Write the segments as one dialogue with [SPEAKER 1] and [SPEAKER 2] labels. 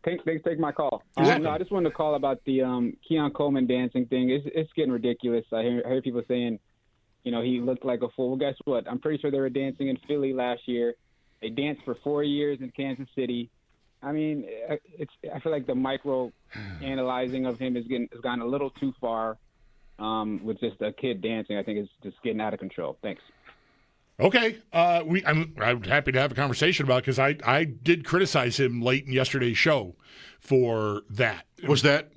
[SPEAKER 1] Thanks for taking my call.
[SPEAKER 2] No,
[SPEAKER 1] I just wanted to call about the Keon Coleman dancing thing. It's getting ridiculous. I hear people saying, he looked like a fool. Well, guess what? I'm pretty sure they were dancing in Philly last year. They danced for 4 years in Kansas City. I mean, I feel like the micro analyzing of him has gone a little too far with just a kid dancing. I think it's just getting out of control. Thanks.
[SPEAKER 2] Okay. I'm happy to have a conversation about it because I did criticize him late in yesterday's show for that.
[SPEAKER 3] Was that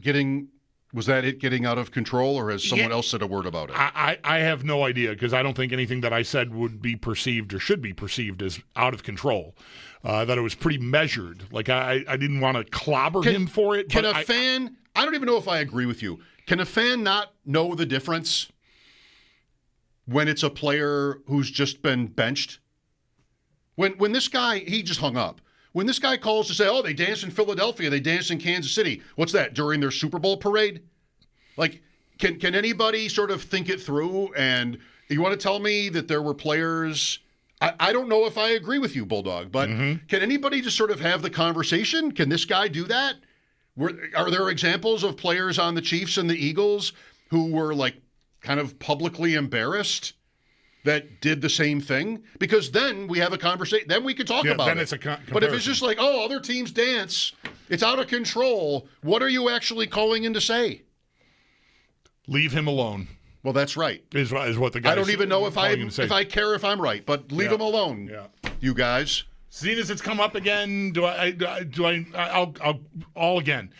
[SPEAKER 3] it getting out of control, or has someone else said a word about it?
[SPEAKER 2] I have no idea because I don't think anything that I said would be perceived or should be perceived as out of control. I thought it was pretty measured. Like, I didn't want to clobber him for it.
[SPEAKER 3] Can a fan – I don't even know if I agree with you. Can a fan not know the difference when it's a player who's just been benched? When this guy – he just hung up. When this guy calls to say, oh, they danced in Philadelphia, they danced in Kansas City, what's that, during their Super Bowl parade? Like, can anybody sort of think it through? And you want to tell me that there were players – I don't know if I agree with you, Bulldog, but can anybody just sort of have the conversation? Can this guy do that? Are there examples of players on the Chiefs and the Eagles who were, like, kind of publicly embarrassed that did the same thing? Because then we have a conversation. Then we could talk about
[SPEAKER 2] then
[SPEAKER 3] it.
[SPEAKER 2] It's a comparison.
[SPEAKER 3] But if it's just like, oh, other teams dance, it's out of control, what are you actually calling in to say?
[SPEAKER 2] Leave him alone.
[SPEAKER 3] Well, that's right.
[SPEAKER 2] Is what the guy.
[SPEAKER 3] I don't even know if I care if I'm right, but leave him alone.
[SPEAKER 2] Yeah.
[SPEAKER 3] You guys.
[SPEAKER 2] Seeing as it's come up again, I'll again.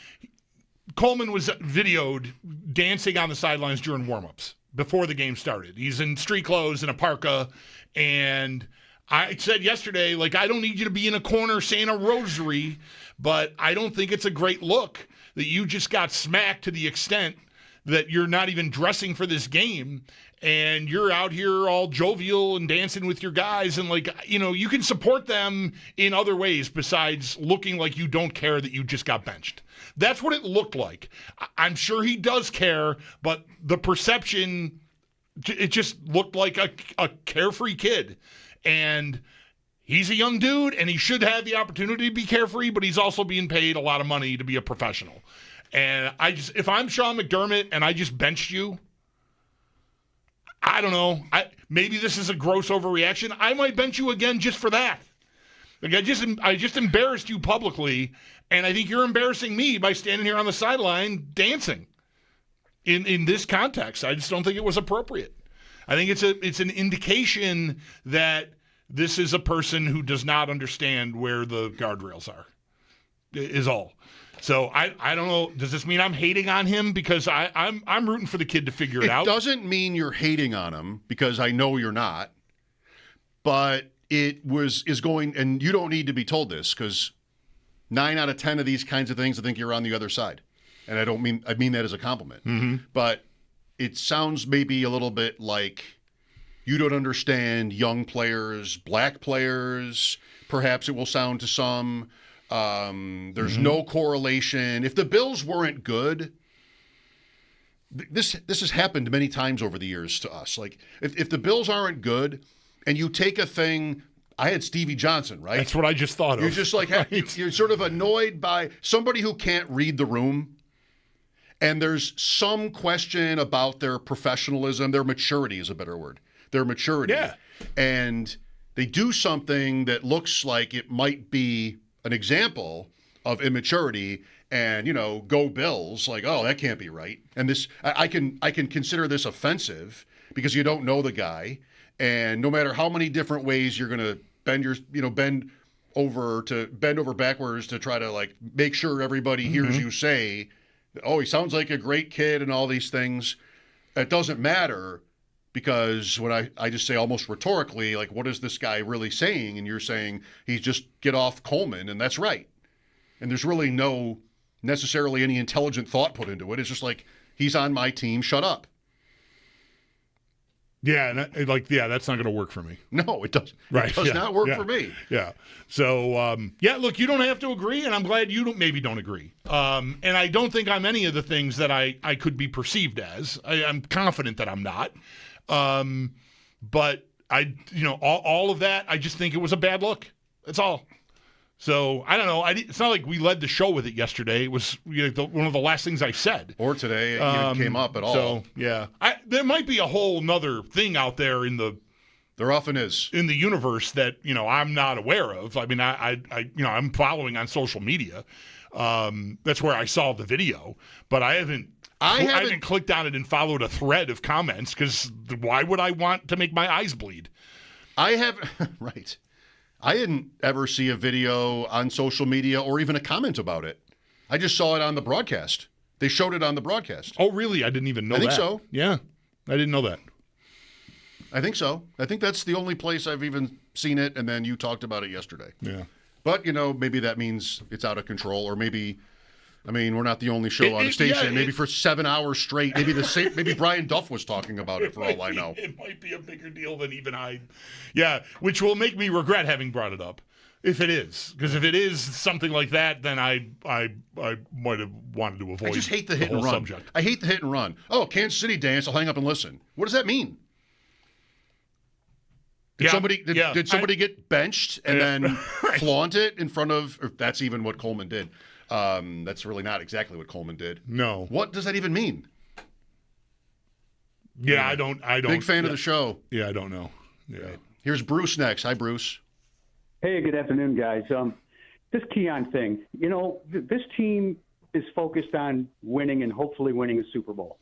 [SPEAKER 2] Coleman was videoed dancing on the sidelines during warmups before the game started. He's in street clothes and a parka, and I said yesterday, like, I don't need you to be in a corner saying a rosary, but I don't think it's a great look that you just got smacked to the extent that you're not even dressing for this game and you're out here all jovial and dancing with your guys, and, like, you can support them in other ways besides looking like you don't care that you just got benched. That's what it looked like. I'm sure he does care, but the perception, it just looked like a carefree kid. And he's a young dude, and he should have the opportunity to be carefree, but he's also being paid a lot of money to be a professional. And if I'm Sean McDermott and I just benched you, I don't know. Maybe this is a gross overreaction. I might bench you again just for that. Like, I just embarrassed you publicly, and I think you're embarrassing me by standing here on the sideline dancing. In this context, I just don't think it was appropriate. I think it's an indication that this is a person who does not understand where the guardrails are. Is all. So I don't know. Does this mean I'm hating on him? Because I'm rooting for the kid to figure it out.
[SPEAKER 3] It doesn't mean you're hating on him, because I know you're not. But it is going, and you don't need to be told this, because 9 out of 10 of these kinds of things, I think you're on the other side. And I mean that as a compliment.
[SPEAKER 2] Mm-hmm.
[SPEAKER 3] But it sounds maybe a little bit like you don't understand young players, black players. Perhaps it will sound to some. There's no correlation. If the Bills weren't good, this has happened many times over the years to us. Like, if the Bills aren't good, and you take a thing, I had Stevie Johnson, right?
[SPEAKER 2] That's what I just thought of.
[SPEAKER 3] You're just like,
[SPEAKER 2] right.
[SPEAKER 3] You're sort of annoyed by somebody who can't read the room, and there's some question about their professionalism, their maturity is a better word, their maturity.
[SPEAKER 2] Yeah.
[SPEAKER 3] And they do something that looks like it might be an example of immaturity, and, go Bills, like, oh, that can't be right. And this, I can consider this offensive because you don't know the guy, and no matter how many different ways you're going to bend over backwards to try to, like, make sure everybody hears you say, oh, he sounds like a great kid and all these things. It doesn't matter, because when I just say almost rhetorically, like, what is this guy really saying? And you're saying he's just get off Coleman, and that's right. And there's really no necessarily any intelligent thought put into it. It's just like, he's on my team, shut up.
[SPEAKER 2] Yeah, that's not going to work for me.
[SPEAKER 3] No, it doesn't.
[SPEAKER 2] Right.
[SPEAKER 3] It does not work for me.
[SPEAKER 2] Yeah. So, look, you don't have to agree, and I'm glad you maybe don't agree. And I don't think I'm any of the things that I could be perceived as. I'm confident that I'm not. But all of that, I just think it was a bad look. That's all. So I don't know. It's not like we led the show with it yesterday. It was one of the last things I said.
[SPEAKER 3] Or today, it even came up at all.
[SPEAKER 2] So yeah, there might be a whole nother thing out there in the.
[SPEAKER 3] There often is
[SPEAKER 2] in the universe that I'm not aware of. I mean, I'm following on social media. That's where I saw the video, but I haven't clicked on it and followed a thread of comments because why would I want to make my eyes bleed?
[SPEAKER 3] Right. I didn't ever see a video on social media or even a comment about it. I just saw it on the broadcast. They showed it on the broadcast.
[SPEAKER 2] Oh, really? I didn't even know that.
[SPEAKER 3] I think so.
[SPEAKER 2] Yeah, I didn't know that.
[SPEAKER 3] I think so. I think that's the only place I've even seen it, and then you talked about it yesterday.
[SPEAKER 2] Yeah.
[SPEAKER 3] But, maybe that means it's out of control, or maybe, we're not the only show on the station. Maybe for 7 hours straight, maybe Brian Duff was talking about it for all I know.
[SPEAKER 2] It might be a bigger deal than even I. Yeah, which will make me regret having brought it up, if it is. Because if it is something like that, then I might have wanted to avoid.
[SPEAKER 3] I just hate the hit and run.
[SPEAKER 2] Subject.
[SPEAKER 3] I hate the hit and run. Oh, Kansas City dance. I'll hang up and listen. What does that mean? Did somebody get benched and then flaunt it in front of? Or that's even what Coleman did. That's really not exactly what Coleman did.
[SPEAKER 2] No.
[SPEAKER 3] What does that even mean?
[SPEAKER 2] Yeah, anyway, I don't.
[SPEAKER 3] Big fan of the show.
[SPEAKER 2] Yeah, I don't know. Yeah.
[SPEAKER 3] Right. Here's Bruce next. Hi, Bruce.
[SPEAKER 4] Hey, good afternoon, guys. This Keon thing, this team is focused on winning and hopefully winning a Super Bowl.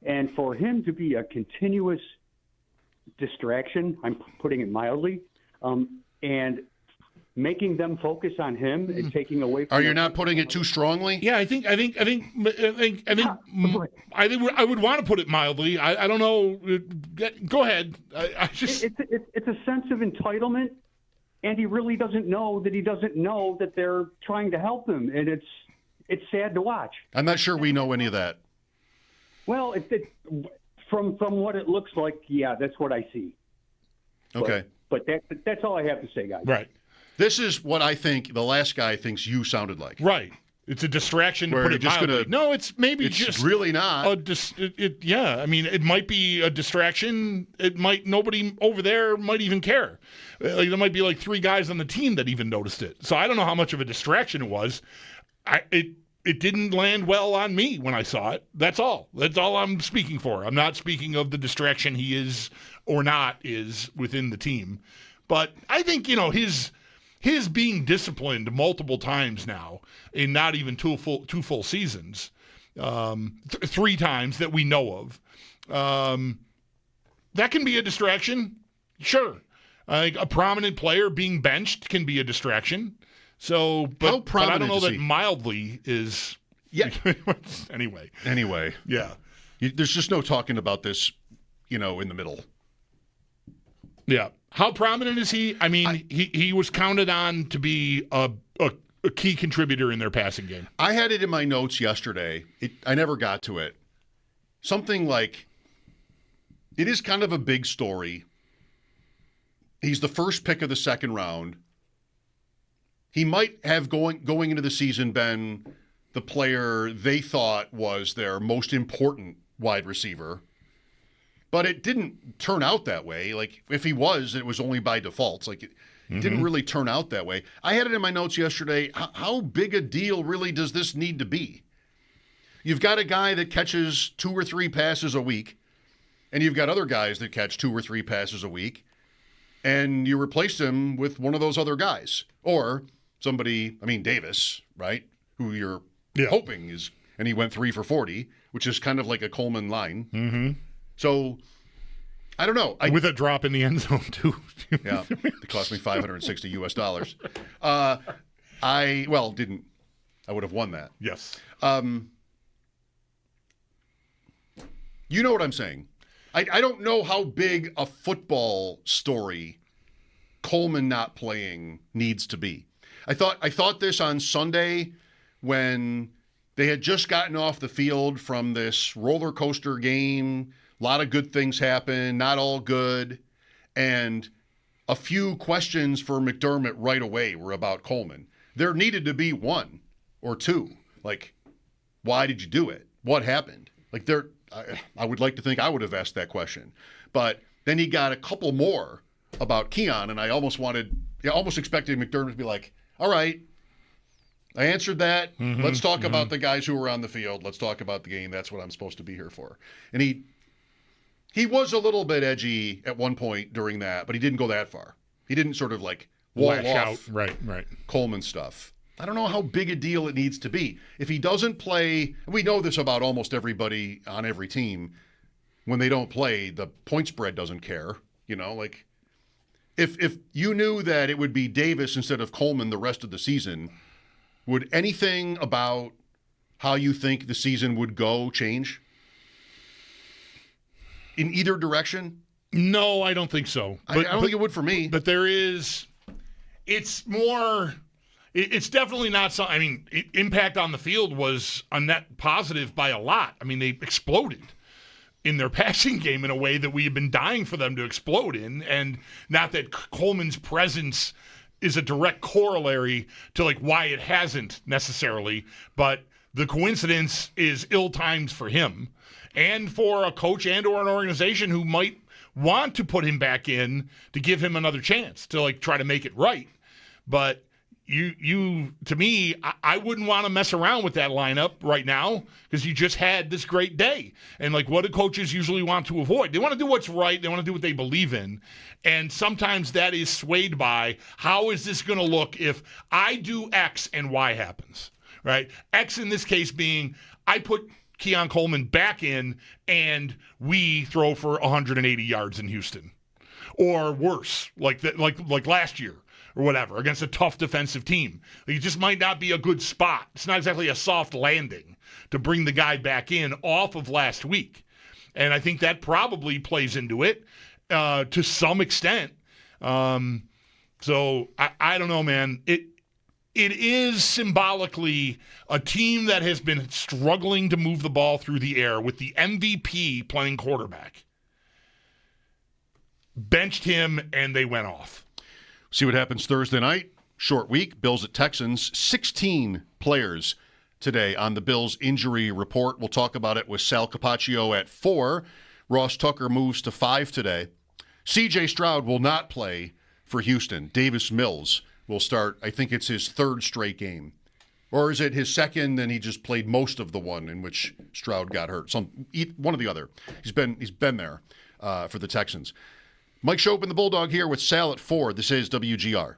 [SPEAKER 4] And for him to be a continuous distraction, I'm putting it mildly, and making them focus on him and taking away from.
[SPEAKER 3] Are you not putting it too strongly?
[SPEAKER 2] Yeah, I think I would want to put it mildly. I don't know. Go ahead.
[SPEAKER 4] It's a sense of entitlement, and he really doesn't know that they're trying to help him, and it's sad to watch.
[SPEAKER 3] I'm not sure we know any of that.
[SPEAKER 4] Well, from what it looks like, yeah, that's what I see.
[SPEAKER 3] Okay.
[SPEAKER 4] But that's all I have to say, guys.
[SPEAKER 2] Right.
[SPEAKER 3] This is what I think the last guy thinks you sounded like.
[SPEAKER 2] Right. It's a distraction to
[SPEAKER 3] Where
[SPEAKER 2] put it
[SPEAKER 3] just
[SPEAKER 2] mildly. No, it's
[SPEAKER 3] just really not.
[SPEAKER 2] Yeah, I mean, it might be a distraction. Nobody over there might even care. Like, there might be like 3 guys on the team that even noticed it. So I don't know how much of a distraction it was. It didn't land well on me when I saw it. That's all. That's all I'm speaking for. I'm not speaking of the distraction he is or not is within the team. But I think, his being disciplined multiple times now in not even two full seasons, 3 times that we know of, that can be a distraction. Sure. A prominent player being benched can be a distraction. So, but I don't know that mildly is.
[SPEAKER 3] Yeah.
[SPEAKER 2] Anyway. Yeah.
[SPEAKER 3] There's just no talking about this, in the middle.
[SPEAKER 2] Yeah. How prominent is he? I mean, he was counted on to be a key contributor in their passing game.
[SPEAKER 3] I had it in my notes yesterday. I never got to it. Something like, it is kind of a big story. He's the first pick of the second round. He might have going into the season been the player they thought was their most important wide receiver. But it didn't turn out that way. Like, if he was, it was only by default. Like, it didn't really turn out that way. I had it in my notes yesterday. How big a deal really does this need to be? You've got a guy that catches 2 or 3 passes a week, and you've got other guys that catch 2 or 3 passes a week, and you replaced him with one of those other guys. Or somebody, Davis, right, who you're hoping is, and he went 3 for 40, which is kind of like a Coleman line.
[SPEAKER 2] Mm-hmm.
[SPEAKER 3] So, I don't know.
[SPEAKER 2] With a drop in the end zone, too.
[SPEAKER 3] Yeah, it cost me $560. I would have won that.
[SPEAKER 2] Yes.
[SPEAKER 3] You know what I'm saying. I don't know how big a football story Coleman not playing needs to be. I thought this on Sunday when they had just gotten off the field from this roller coaster game. A lot of good things happened, not all good. And a few questions for McDermott right away were about Coleman. There needed to be 1 or 2. Like, why did you do it? What happened? Like, I would like to think I would have asked that question. But then he got a couple more about Keon, and I almost expected McDermott to be like, All right. I answered that.
[SPEAKER 2] Mm-hmm,
[SPEAKER 3] Let's talk about the guys who were on the field. Let's talk about the game. That's what I'm supposed to be here for. And he was a little bit edgy at one point during that, but he didn't go that far. He didn't sort of like wall
[SPEAKER 2] Lash
[SPEAKER 3] off
[SPEAKER 2] out. Right.
[SPEAKER 3] Coleman stuff. I don't know how big a deal it needs to be. If he doesn't play, we know this about almost everybody on every team. When they don't play, the point spread doesn't care. You know, like if you knew that it would be Davis instead of Coleman the rest of the season, would anything about how you think the season would go change? In either direction?
[SPEAKER 2] No, I don't think so.
[SPEAKER 3] I don't think it would for me.
[SPEAKER 2] But it's definitely not something. I mean, impact on the field was a net positive by a lot. I mean, they exploded in their passing game in a way that we have been dying for them to explode in. And not that Coleman's presence is a direct corollary to like why it hasn't necessarily, but the coincidence is ill-timed for him and for a coach and or an organization who might want to put him back in to give him another chance to like try to make it right. But you to me, I wouldn't want to mess around with that lineup right now because you just had this great day. And like, what do coaches usually want to avoid? They want to do what's right. They want to do what they believe in. And sometimes that is swayed by how is this going to look if I do X and Y happens, right? X in this case being I put Keon Coleman back in and we throw for 180 yards in Houston or worse, like last year. Or whatever, against a tough defensive team. It just might not be a good spot. It's not exactly a soft landing to bring the guy back in off of last week. And I think that probably plays into it to some extent. So I don't know, man. It is symbolically a team that has been struggling to move the ball through the air with the MVP playing quarterback. Benched him, and they went off.
[SPEAKER 3] See what happens Thursday night. Short week. Bills at Texans. 16 players today on the Bills injury report. We'll talk about it with Sal Capaccio at 4. Ross Tucker moves to 5 today. C.J. Stroud will not play for Houston. Davis Mills will start. I think it's his 3rd straight game. Or is it his 2nd and he just played most of the one in which Stroud got hurt? One or the other. He's been there for the Texans. Mike Schopp and the Bulldog here with Sal at 4. This is WGR.